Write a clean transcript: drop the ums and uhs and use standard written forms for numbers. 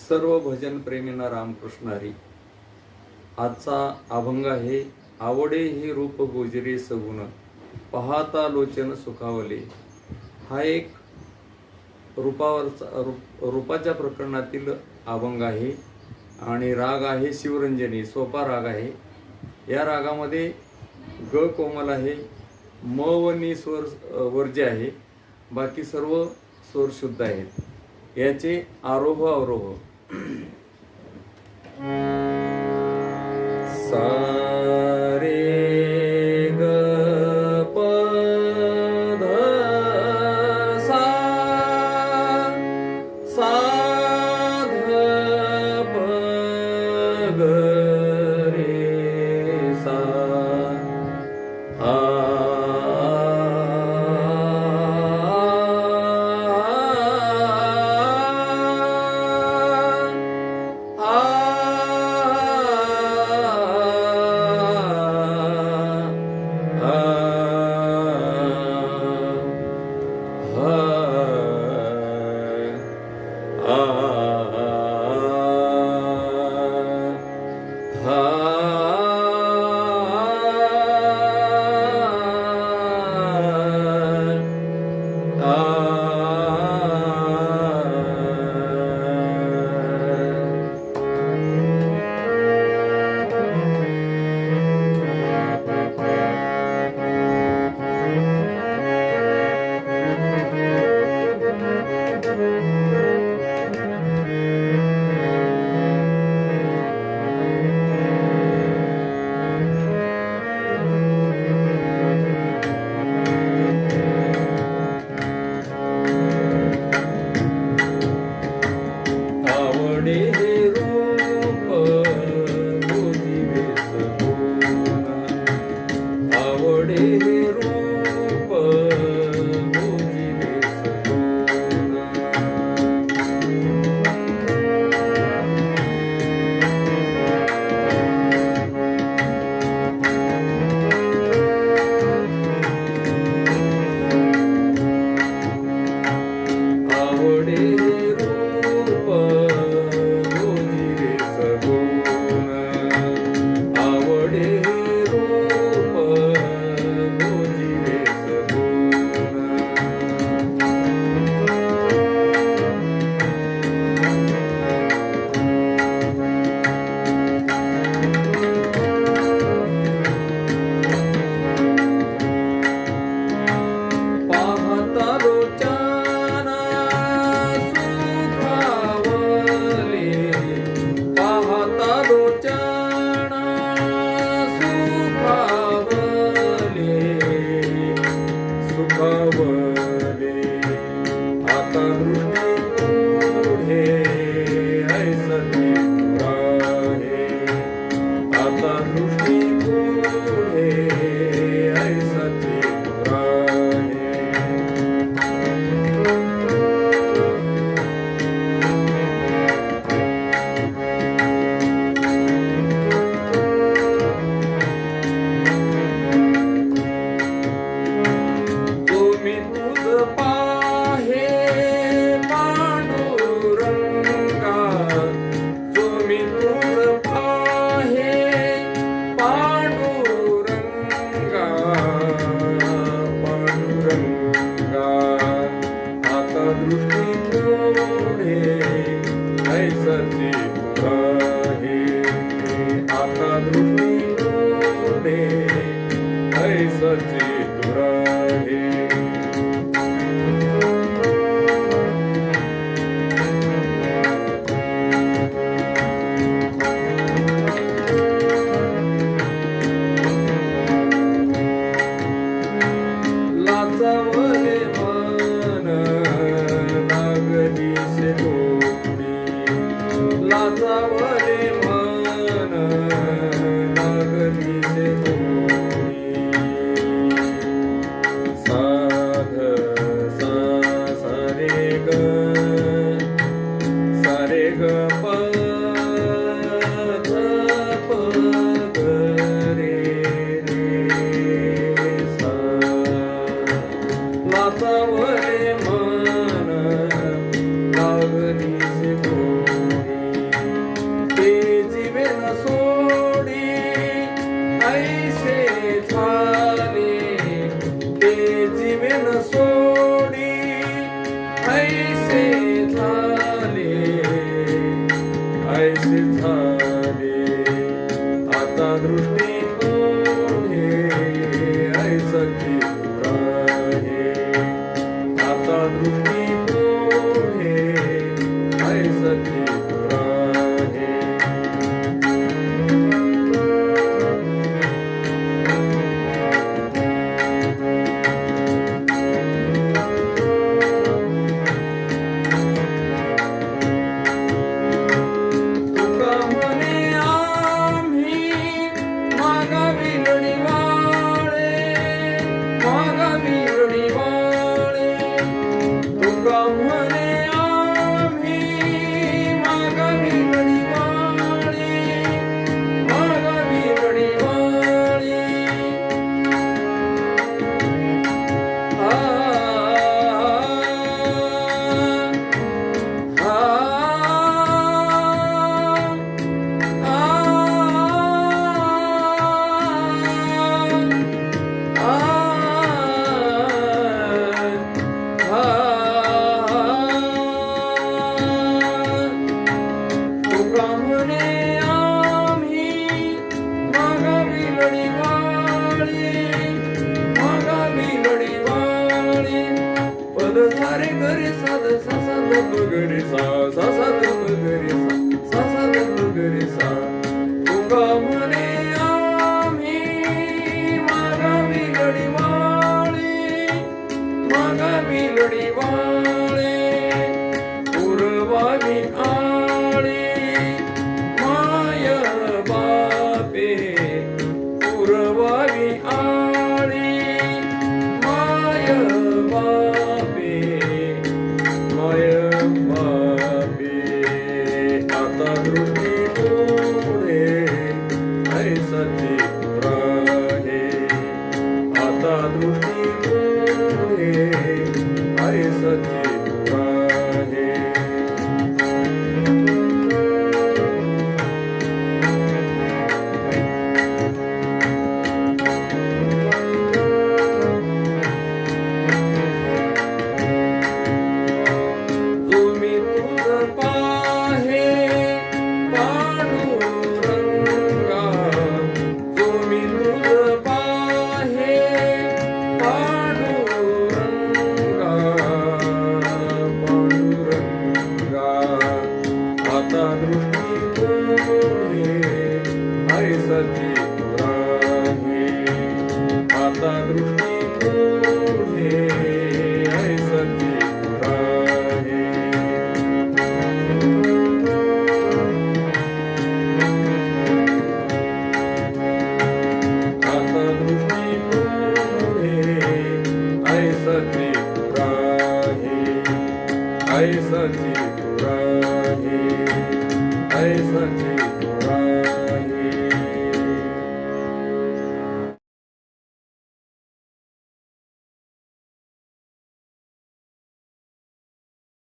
सर्व भजन प्रेमींना रामकृष्ण हरी. आजचा अभंग आहे आवडे हे रूप गोजरे सगुण पाहता लोचन सुखावले. हा एक रूपाच्या प्रकरणातील अभंग आहे आणि राग आहे शिवरंजनी, सोपा राग आहे. या रागामध्ये ग कोमल आहे, म व नि स्वर वर्ज्य आहे, बाकी सर्व स्वर शुद्ध आहेत. याचे आरोह अवरोह सा रे ग प ध सा, सा ध प ग रे सा, आ La सा ध प ग रे सा सा ध प ग रे सा तुका म्हणे आम्ही मागावी लढीवाळे मागावी लढीवाळे पुरवावी आळे माय बापे पुरवावी आळे माय बापे माय बापे आता दृष्टी पुढे ऐसाची राहे आता दृष्टी पुढे ऐसाची राहे तुम्ही तुझ पाहे पांडुरंगा तुम्ही तुझ पाहे पांडुरंगा पांडुरंगा आता दृष्टी पुढे ऐसाची राहे आता दृष्टी पुढे ऐसाची राहे आता दृष्टी पुढे ऐसाची राहे ऐसाची राहे ऐसाची